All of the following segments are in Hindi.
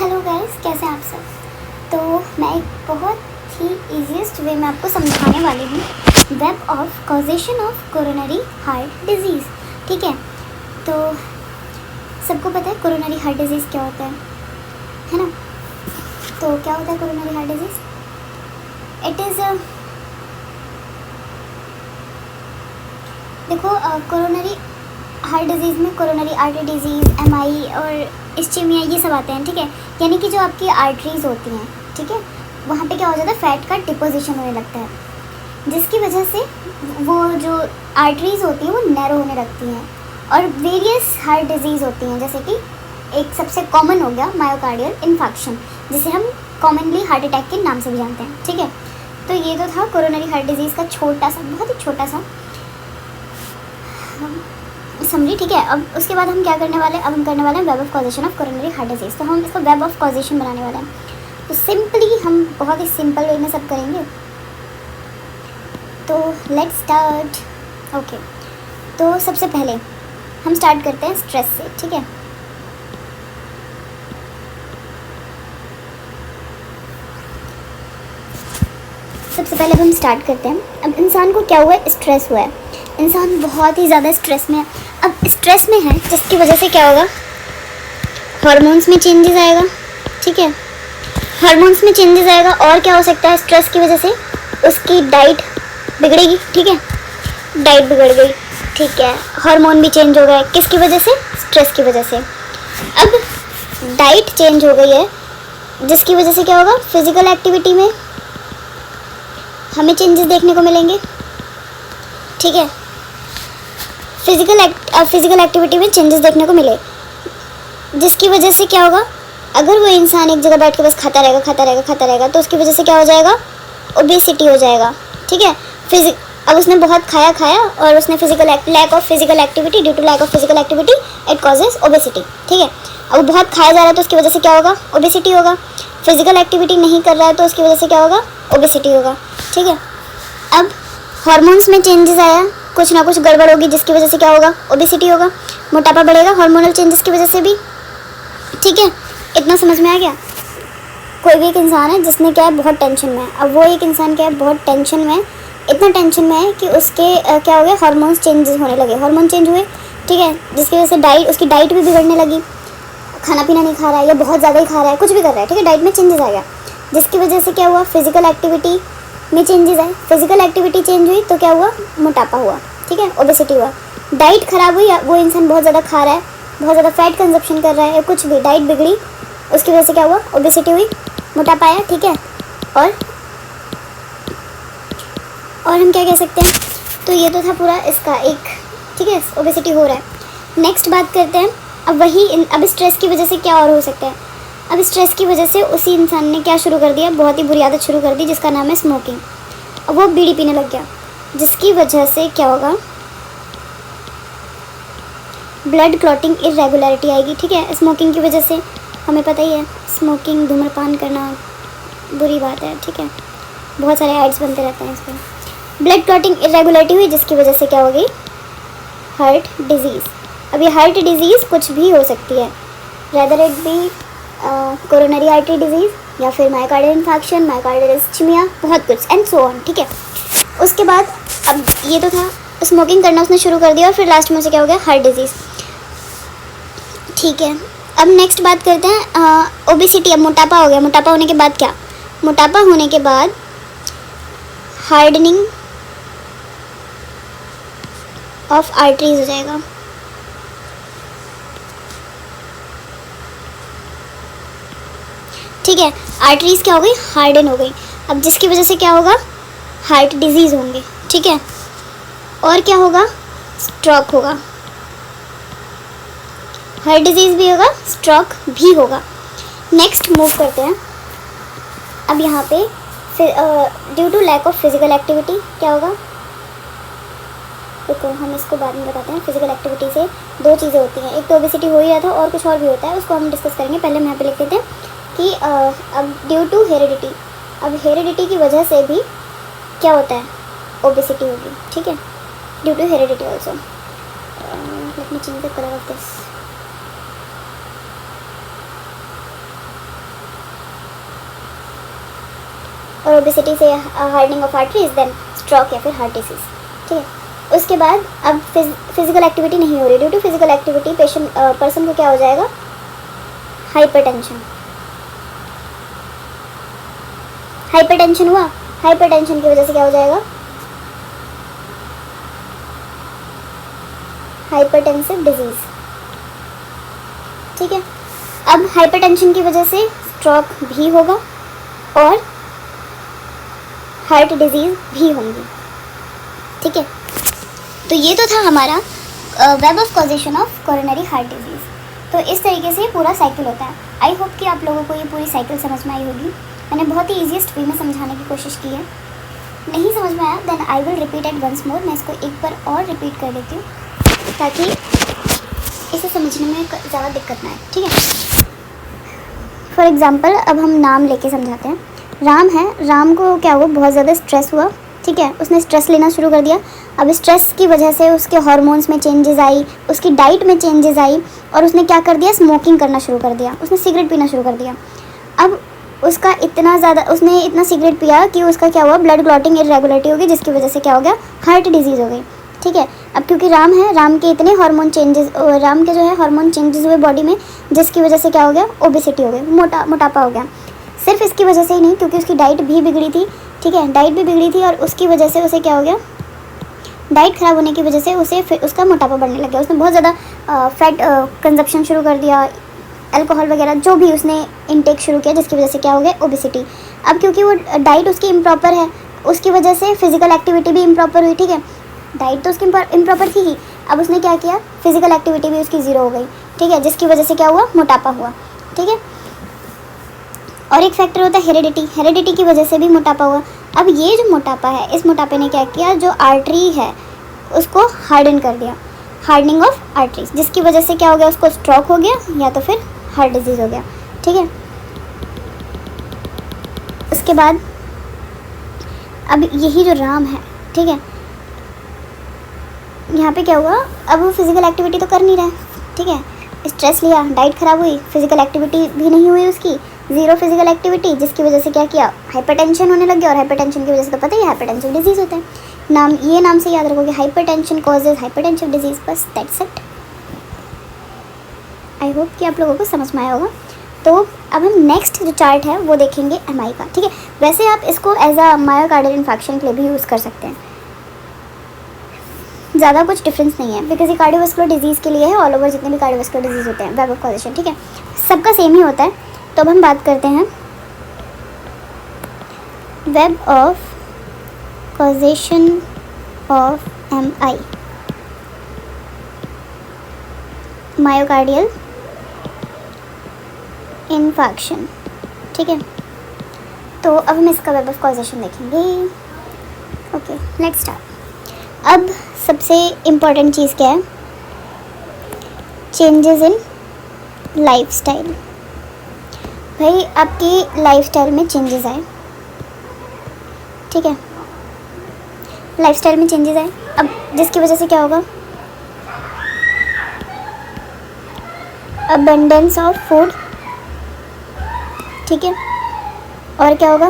हेलो गाइस, कैसे हैं आप सब। तो मैं एक बहुत ही ईजीएस्ट वे में आपको समझाने वाली हूँ web of causation of coronary heart disease. ठीक है, तो सबको पता है कोरोनरी हार्ट डिजीज़ क्या होता है ना। तो क्या होता है coronary heart disease? It is देखो, कोरोनरी हार्ट डिजीज़ में कोरोनरी आर्टरी डिजीज़, एमआई और इस्चीमिया ये सब आते हैं। ठीक है, यानी कि जो आपकी आर्टरीज होती हैं, ठीक है, वहाँ पे क्या हो जाता है, फैट का डिपोजिशन होने लगता है, जिसकी वजह से वो जो आर्टरीज होती हैं वो नैरो होने लगती हैं। और वेरियस हार्ट डिजीज़ होती हैं, जैसे कि एक सबसे कॉमन हो गया मायोकार्डियल इन्फेक्शन, जिसे हम कॉमनली हार्ट अटैक के नाम से भी जानते हैं। ठीक है, तो ये तो था कोरोनरी हार्ट डिजीज़ का छोटा सा, बहुत ही छोटा सा समझी। ठीक है, अब उसके बाद हम क्या करने वाले हैं, अब हम करने वाले हैं web of causation of coronary heart disease. तो हम इसको वेब ऑफ कॉजेशन बनाने वाले हैं। तो सिंपली हम बहुत ही सिंपल वे में सब करेंगे। तो लेट्स स्टार्ट। ओके, तो सबसे पहले हम स्टार्ट करते हैं स्ट्रेस से। ठीक है, सबसे पहले हम स्टार्ट करते हैं। अब इंसान को क्या हुआ है, स्ट्रेस हुआ है। इंसान बहुत ही ज़्यादा स्ट्रेस में है। अब स्ट्रेस में है जिसकी वजह से क्या होगा, हार्मोन्स में चेंजेस आएगा। ठीक है, हार्मोन्स में चेंजेस आएगा। और क्या हो सकता है, स्ट्रेस की वजह से उसकी डाइट बिगड़ेगी। ठीक है, डाइट बिगड़ गई। ठीक है, हार्मोन भी चेंज हो गए, किसकी वजह से, स्ट्रेस की वजह से। अब डाइट चेंज हो गई है, जिसकी वजह से क्या होगा, फिजिकल एक्टिविटी में हमें चेंजेस देखने को मिलेंगे। ठीक है, फिजिकल एक्टिविटी में चेंजेस देखने को मिले, जिसकी वजह से क्या होगा, अगर वो इंसान एक जगह बैठ के बस खाता रहेगा तो उसकी वजह से क्या हो जाएगा, ओबेसिटी हो जाएगा। ठीक है, अब उसने बहुत खाया और उसने lack of physical activity, due to lack of physical activity it causes obesity. ठीक है, अब बहुत खाया जा रहा है तो उसकी वजह से क्या होगा, ओबेसिटी होगा। फिजिकल एक्टिविटी नहीं कर रहा है तो उसकी वजह से क्या होगा, ओबेसिटी होगा। ठीक है, अब हार्मोन्स में चेंजेस आया, कुछ ना कुछ गड़बड़ होगी, जिसकी वजह से क्या होगा, ओबेसिटी होगा, मोटापा बढ़ेगा हार्मोनल चेंजेस की वजह से भी। ठीक है, इतना समझ में आ गया। कोई भी एक इंसान है जिसने क्या है, बहुत टेंशन में है। अब वो एक इंसान क्या है, बहुत टेंशन में है, इतना टेंशन में है कि उसके क्या हो गया, हार्मोन्स चेंजेस होने लगे, हार्मोन चेंज हुए। ठीक है, जिसकी वजह से उसकी डाइट भी बिगड़ने लगी, खाना पीना नहीं खा रहा है या बहुत ज़्यादा ही खा रहा है, कुछ भी कर रहा है। ठीक है, डाइट में चेंजेस आ गया, जिसकी वजह से क्या हुआ, फिजिकल एक्टिविटी में चेंजेस आए। फिजिकल एक्टिविटी चेंज हुई तो क्या हुआ, मोटापा हुआ। ठीक है, ओबेसिटी हुआ। डाइट खराब हुई, वो इंसान बहुत ज़्यादा खा रहा है, बहुत ज़्यादा फैट कंजप्शन कर रहा है, कुछ भी, डाइट बिगड़ी, उसकी वजह से क्या हुआ, ओबेसिटी हुई, मोटापा आया। ठीक है, और हम क्या कह सकते हैं, तो ये तो था पूरा इसका एक। ठीक है, ओबेसिटी हो रहा है। नेक्स्ट बात करते हैं, अब स्ट्रेस की वजह से क्या और हो सकता है। अब स्ट्रेस की वजह से उसी इंसान ने क्या शुरू कर दिया, बहुत ही बुरी आदत शुरू कर दी, जिसका नाम है स्मोकिंग। अब वो बीड़ी पीने लग गया, जिसकी वजह से क्या होगा, ब्लड क्लॉटिंग इरेगुलरिटी आएगी। ठीक है, स्मोकिंग की वजह से हमें पता ही है, स्मोकिंग, धूम्रपान करना बुरी बात है। ठीक है, बहुत सारे एड्स बनते रहते हैं इस पर। ब्लड क्लॉटिंग इरेगुलरिटी हुई, जिसकी वजह से क्या होगी, हार्ट डिजीज़। अब ये हार्ट डिजीज़ कुछ भी हो सकती है, rather it be coronary artery disease या फिर मायोकार्डियल इन्फेक्शन, मायोकार्डियल इस्चीमिया, बहुत कुछ एंड सो ऑन। ठीक है, उसके बाद अब ये तो था, स्मोकिंग करना उसने शुरू कर दिया और फिर लास्ट में उसे क्या हो गया, हार्ट डिजीज़। ठीक है, अब नेक्स्ट बात करते हैं ओबेसिटी। अब मोटापा हो गया, मोटापा होने के बाद क्या, मोटापा होने के बाद हार्डनिंग ऑफ आर्टरीज हो जाएगा। ठीक है, आर्टरीज क्या हो गई, हार्डन हो गई। अब जिसकी वजह से क्या होगा, हार्ट डिजीज़ होंगे। ठीक है, और क्या होगा, स्ट्रोक होगा, हार्ट डिजीज़ भी होगा, स्ट्रोक भी होगा। नेक्स्ट मूव करते हैं। अब यहाँ पे due to lack of physical activity क्या होगा, देखो हम इसको बाद में बताते हैं। फिजिकल एक्टिविटी से दो चीज़ें होती हैं, एक तो ओबेसिटी हो ही रहा था और कुछ और भी होता है, उसको हम डिस्कस करेंगे। पहले हम यहाँ पे लिख देते हैं कि अब ड्यू टू हेरिडिटी, अब हेरिडिटी की वजह से भी क्या होता है, ओबेसिटी होगी। ठीक है, due to heredity also. Let me change the colour of this. Obesity से hardening of arteries, then stroke या फिर हार्ट डिसीज। ठीक है, उसके बाद अब फिजिकल एक्टिविटी नहीं हो रही, due to physical activity person को क्या हो जाएगा, हाइपरटेंशन। हाइपरटेंशन हुआ, हाइपरटेंशन की वजह से क्या हो जाएगा, हाइपरटेंसिव डिजीज। ठीक है, अब हाइपरटेंशन की वजह से स्ट्रोक भी होगा और हार्ट डिजीज भी होंगी। ठीक है, तो ये तो था हमारा web of causation of coronary heart disease. तो इस तरीके से पूरा साइकिल होता है। आई होप कि आप लोगों को ये पूरी साइकिल समझ में आई होगी। मैंने बहुत ही ईजीएस्ट वे में समझाने की कोशिश की है। नहीं समझ में आया then I will repeat it once more. मैं इसको एक बार और रिपीट कर देती हूँ ताकि इसे समझने में ज़्यादा दिक्कत ना आए। ठीक है, फॉर एग्ज़ाम्पल अब हम नाम लेके समझाते हैं। राम है, राम को क्या हुआ, बहुत ज़्यादा स्ट्रेस हुआ। ठीक है, उसने स्ट्रेस लेना शुरू कर दिया। अब स्ट्रेस की वजह से उसके हार्मोन्स में चेंजेस आई, उसकी डाइट में चेंजेस आई और उसने क्या कर दिया, स्मोकिंग करना शुरू कर दिया, उसने सिगरेट पीना शुरू कर दिया। अब उसका उसने इतना सिगरेट पिया कि उसका क्या हुआ, ब्लड क्लॉटिंग इरेगुलरिटी हो गई, जिसकी वजह से क्या हो गया, हार्ट डिजीज़ हो गई। ठीक है, अब क्योंकि राम है, राम के इतने हार्मोन चेंजेस, राम के जो है हार्मोन चेंजेस हुए बॉडी में, जिसकी वजह से क्या हो गया, ओबेसिटी हो गई, मोटापा हो गया। सिर्फ इसकी वजह से ही नहीं, क्योंकि उसकी डाइट भी बिगड़ी थी। ठीक है, डाइट भी बिगड़ी थी और उसकी वजह से उसे क्या हो गया, डाइट ख़राब होने की वजह से उसे फिर उसका मोटापा बढ़ने लग गया। उसने बहुत ज़्यादा फैट कंजप्शन शुरू कर दिया, अल्कोहल वगैरह जो भी उसने इनटेक शुरू किया, जिसकी वजह से क्या हो गया, ओबेसिटी। अब क्योंकि वो डाइट उसकी इम्प्रॉपर है, उसकी वजह से फिजिकल एक्टिविटी भी इम्प्रॉपर हुई। ठीक है, डाइट तो उसकी इम्प्रॉपर थी ही, अब उसने क्या किया, फिजिकल एक्टिविटी भी उसकी ज़ीरो हो गई। ठीक है, जिसकी वजह से क्या हुआ, मोटापा हुआ। ठीक है, और एक फैक्टर होता है हेरिडिटी, हेरिडिटी की वजह से भी मोटापा हुआ। अब ये जो मोटापा है, इस मोटापे ने क्या किया, जो आर्टरी है उसको हार्डन कर दिया, हार्डनिंग ऑफ आर्टरीज, जिसकी वजह से क्या हो गया, उसको स्ट्रोक हो गया या तो फिर हार्ट डिजीज़ हो गया। ठीक है, उसके बाद अब यही जो राम है, ठीक है, यहाँ पे क्या हुआ, अब वो फिज़िकल एक्टिविटी तो कर नहीं रहा है। ठीक है, स्ट्रेस लिया, डाइट ख़राब हुई, फिज़िकल एक्टिविटी भी नहीं हुई उसकी, ज़ीरो फिज़िकल एक्टिविटी, जिसकी वजह से क्या किया, हाइपरटेंशन होने लग गया। और हाइपरटेंशन की वजह से तो पता ही है हाइपरटेंसिव डिजीज़ होता है। ये नाम से याद रखोगे, हाइपरटेंशन कॉजेज हाइपरटेंसिव डिजीज़, बस दैट्स इट। आई होप कि आप लोगों को समझ में आया होगा। तो अब हम नेक्स्ट जो चार्ट है वो देखेंगे एमआई का। ठीक है, वैसे आप इसको एज अ मायोकार्डियल इन्फेक्शन के लिए भी यूज़ कर सकते हैं, ज़्यादा कुछ डिफरेंस नहीं है, बिकॉज ये कार्डियोवास्कुलर डिजीज़ के लिए है। ऑल ओवर जितने भी कार्डियोवास्कुलर डिजीज़ होते हैं, वेब ऑफ कॉजेशन, ठीक है, सबका सेम ही होता है। तो अब हम बात करते हैं web of causation of MI, myocardial infection. ठीक है, तो अब हम इसका वेब ऑफ कॉजेशन देखेंगे। Okay, let's start. अब सबसे इम्पॉर्टेंट चीज़ क्या है, चेंजेस इन लाइफस्टाइल। भाई आपकी लाइफस्टाइल में चेंजेस आए। ठीक है, लाइफस्टाइल में चेंजेस आए, अब जिसकी वजह से क्या होगा, अबंडेंस ऑफ फूड। ठीक है, और क्या होगा,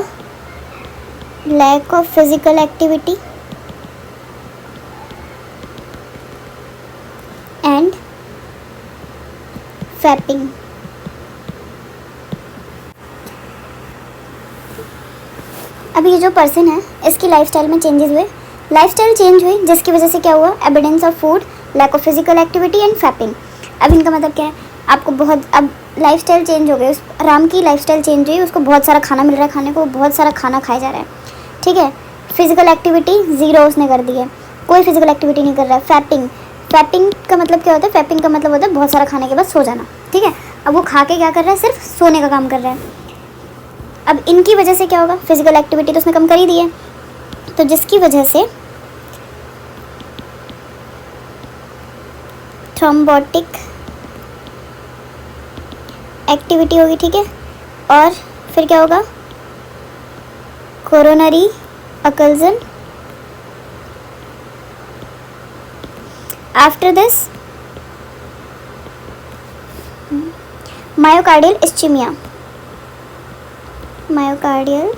lack of physical activity and fapping. अब ये जो पर्सन है, इसकी लाइफस्टाइल में चेंजेस हुए, लाइफस्टाइल चेंज हुई, जिसकी वजह से क्या हुआ, abundance of food, lack of physical activity and fapping. अब इनका मतलब क्या है, आपको बहुत, अब लाइफस्टाइल चेंज हो गई, उस राम की लाइफस्टाइल चेंज हुई, उसको बहुत सारा खाना मिल रहा है, खाने को बहुत सारा खाना खाया जा रहा है। ठीक है, फिजिकल एक्टिविटी ज़ीरो उसने कर दी है, कोई फिजिकल एक्टिविटी नहीं कर रहा है। फैपिंग, फैपिंग का मतलब क्या होता है, फैपिंग का मतलब होता है बहुत सारा खाने के बाद सो जाना। ठीक है, अब वो खा के क्या कर रहा है, सिर्फ सोने का काम कर रहा है। अब इनकी वजह से क्या होगा, फिजिकल एक्टिविटी तो उसने कम कर ही दी है, तो जिसकी वजह से थ्रोम्बोटिक एक्टिविटी होगी। ठीक है, और फिर क्या होगा, coronary occlusion. After this myocardial ischemia, myocardial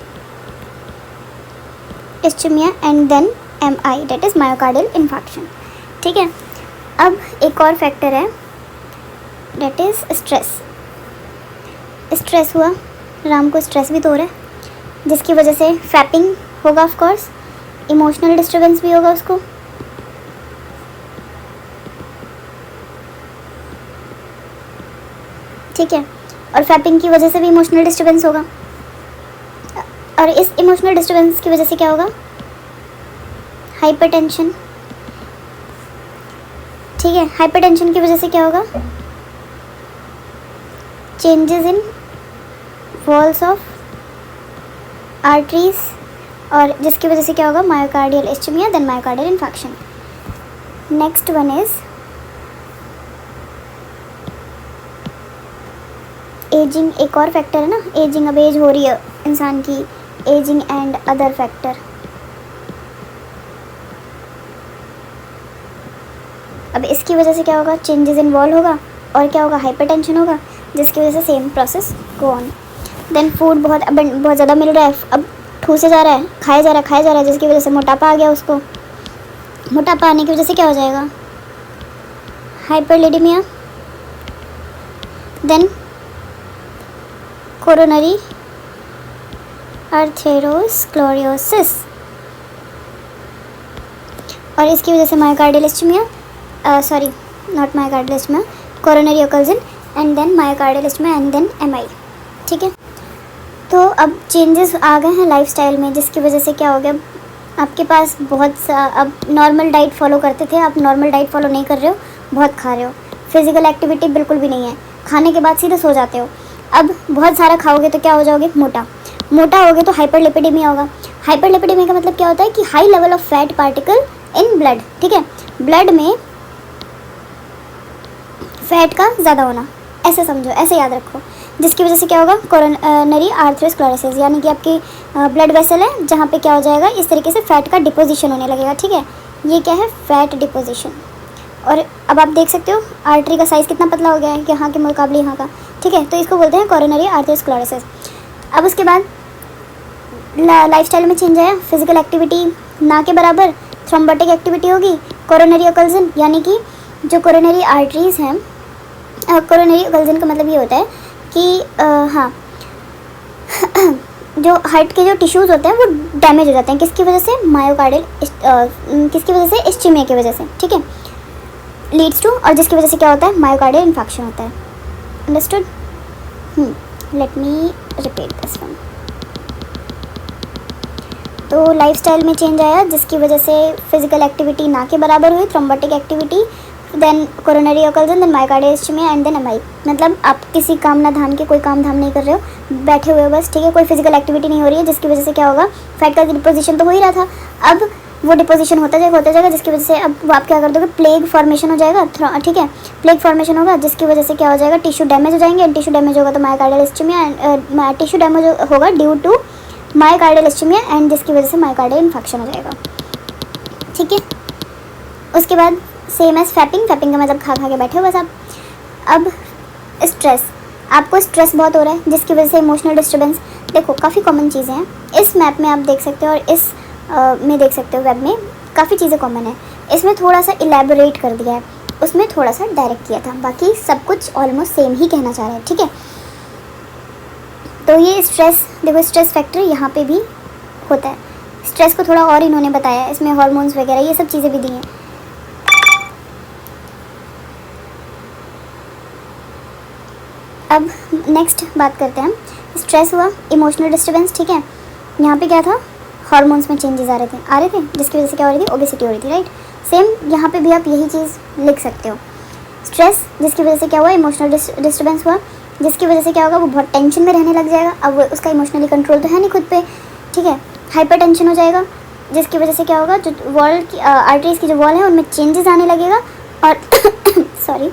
ischemia and then MI, that is myocardial infarction. ठीक है, अब एक और फैक्टर है, that is स्ट्रेस. स्ट्रेस हुआ, राम को स्ट्रेस भी तो हो रहा है, जिसकी वजह से फैपिंग होगा, ऑफ कोर्स इमोशनल डिस्टर्बेंस भी होगा उसको. ठीक है, और फैपिंग की वजह से भी इमोशनल डिस्टर्बेंस होगा, और इस इमोशनल डिस्टर्बेंस की वजह से क्या होगा, हाइपरटेंशन. ठीक है, हाइपरटेंशन की वजह से क्या होगा, changes in walls of arteries, और जिसकी वजह से क्या होगा, myocardial ischaemia then myocardial infection. Next one is ageing. एक और फैक्टर है ना, एजिंग. अब एज हो रही है इंसान की, एजिंग एंड अदर फैक्टर. अब इसकी वजह से क्या होगा, चेंजेस इन वॉल होगा, और क्या होगा, हाइपरटेंशन होगा, जिसकी वजह से same process go on. Then food बहुत ज़्यादा मिल रहा है, अब ठूसे जा रहा है, खाया जा रहा है, जिसकी वजह से मोटापा आ गया उसको. मोटापा आने की वजह से क्या हो जाएगा, हाइपरलिडिमिया, देन कोरोनरी अर्थेरोस्क्लेरोसिस, और इसकी वजह से myocardial ischemia, sorry not myocardial ischemia, coronary occlusion and then myocardial ischaemia and then MI. ठीक है, तो अब चेंजेस आ गए हैं लाइफस्टाइल में, जिसकी वजह से क्या हो गया, आपके पास अब नॉर्मल डाइट फॉलो करते थे, आप नॉर्मल डाइट फॉलो नहीं कर रहे हो, बहुत खा रहे हो, फिजिकल एक्टिविटी बिल्कुल भी नहीं है, खाने के बाद सीधे सो जाते हो. अब बहुत सारा खाओगे तो क्या हो जाओगे, मोटा होगे तो हाइपरलिपिडेमिया होगा. हाइपरलिपिडेमिया का मतलब क्या होता है कि high level of fat particle in blood. ठीक है, ब्लड में फैट का ज़्यादा होना, ऐसे समझो, ऐसे याद रखो, जिसकी वजह से क्या होगा, कोरोनरी आर्थेरोस्क्लेरोसिस, यानी कि आपकी ब्लड वेसल है जहाँ पे क्या हो जाएगा, इस तरीके से फैट का डिपोजिशन होने लगेगा. ठीक है, ये क्या है, फैट डिपोजिशन. और अब आप देख सकते हो आर्टरी का साइज़ कितना पतला हो गया है यहाँ के मुकाबले यहाँ का. ठीक है, तो इसको बोलते हैं कोरोनरी आर्थेरोस्क्लेरोसिस. अब उसके बाद लाइफस्टाइल में चेंज आया, फिजिकल एक्टिविटी ना के बराबर, थ्रोम्बोटिक एक्टिविटी होगी, कोरोनरी ओकल्जन, यानी कि जो कोरोनरी आर्टरीज़ हैं, कोरोनरी ओकल्जन का मतलब ये होता है कि हाँ जो हार्ट के जो टिश्यूज़ होते हैं वो डैमेज हो जाते हैं, किसकी वजह से, मायोकार्डियल, किसकी वजह से, इस्चेमिया की वजह से. ठीक है, लीड्स टू, और जिसकी वजह से क्या होता है, मायोकार्डियल इन्फेक्शन होता है. Understood. Let me repeat this one. तो लाइफस्टाइल में चेंज आया, जिसकी वजह से फिजिकल एक्टिविटी ना के बराबर हुई, thrombotic activity, then coronary occlusion, then myocardial ischaemia and then MI. मतलब आप किसी काम ना धाम के, कोई काम धाम नहीं कर रहे हो, बैठे हुए हो बस. ठीक है, कोई फिजिकल एक्टिविटी नहीं हो रही है, जिसकी वजह से क्या होगा, फैट का डिपोजिशन तो हो ही रहा था, अब वो डिपोजिशन होता जाएगा, जिसकी वजह से अब आप क्या कर दोगे, प्लेग फॉर्मेशन हो जाएगा. ठीक है, प्लेग फॉर्मेशन होगा, जिसकी वजह से क्या हो जाएगा, टिश्यू डैमेज हो जाएंगे, टिश्यू डैमेज होगा तो मायोकार्डियल इस्चेमिया, टिश्यू डैमेज होगा due to myocardial ischaemia, and जिसकी वजह से मायोकार्डियल इन्फेक्शन हो जाएगा. ठीक है, उसके बाद सेम एज फैपिंग का मतलब खा के बैठे हो बस आप. अब स्ट्रेस, आपको स्ट्रेस बहुत हो रहा है, जिसकी वजह से इमोशनल डिस्टर्बेंस. देखो काफ़ी कॉमन चीज़ें हैं, इस मैप में आप देख सकते हो और इस में देख सकते हो, वेब में काफ़ी चीज़ें कॉमन है. इसमें थोड़ा सा इलेबोरेट कर दिया है, उसमें थोड़ा सा डायरेक्ट किया था, बाकी सब कुछ ऑलमोस्ट सेम ही कहना चाह रहे हैं. ठीक है, तो ये स्ट्रेस, देखो स्ट्रेस फैक्टर यहाँ पे भी होता है. स्ट्रेस को थोड़ा और इन्होंने बताया, इसमें हार्मोन्स वगैरह ये सब चीज़ें भी दी हैं. अब नेक्स्ट बात करते हैं, स्ट्रेस हुआ, इमोशनल डिस्टर्बेंस. ठीक है, यहाँ पे क्या था, हार्मोन्स में चेंजेस आ रहे थे, जिसकी वजह से क्या हो रही थी, ओबेसिटी हो रही थी. राइट, सेम यहाँ पे भी आप यही चीज़ लिख सकते हो. स्ट्रेस, जिसकी वजह से क्या हुआ, इमोशनल डिस्टर्बेंस हुआ, जिसकी वजह से क्या होगा, वो बहुत टेंशन में रहने लग जाएगा. अब वो उसका इमोशनली कंट्रोल तो है नहीं खुद पे. ठीक है, हाइपर टेंशन हो जाएगा, जिसकी वजह से क्या होगा, जो वॉल की आर्टरीज की जो वॉल है उनमें चेंजेस आने लगेगा, और सॉरी,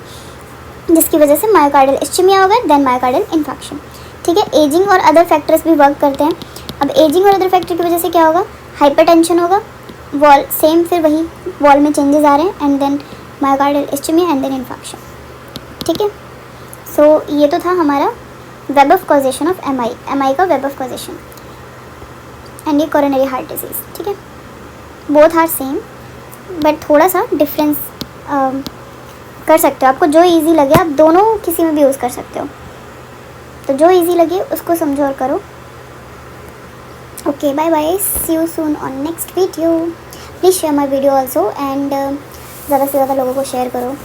जिसकी वजह से मायोकार्डियल इस्चेमिया होगा, देन मायोकार्डियल इन्फेक्शन. ठीक है, एजिंग और अदर फैक्टर्स भी वर्क करते हैं. अब एजिंग और अदर फैक्टर की वजह से क्या होगा, हाइपरटेंशन होगा, वॉल सेम, फिर वही वॉल में चेंजेस आ रहे हैं, and then myocardial ischaemia and then infection. ठीक है, सो ये तो था हमारा web of causation of MI का वेब ऑफ कॉजेशन. एंड ये कोरोनरी हार्ट डिजीज़, ठीक है। बोथ आर सेम बट थोड़ा सा डिफरेंस कर सकते हो। आपको जो इजी लगे आप दोनों किसी में भी यूज़ कर सकते हो, तो जो इजी लगे उसको समझो और करो। Okay, bye bye, see you soon on next video. Please share my video also and ज़्यादा से ज़्यादा लोगों को शेयर करो।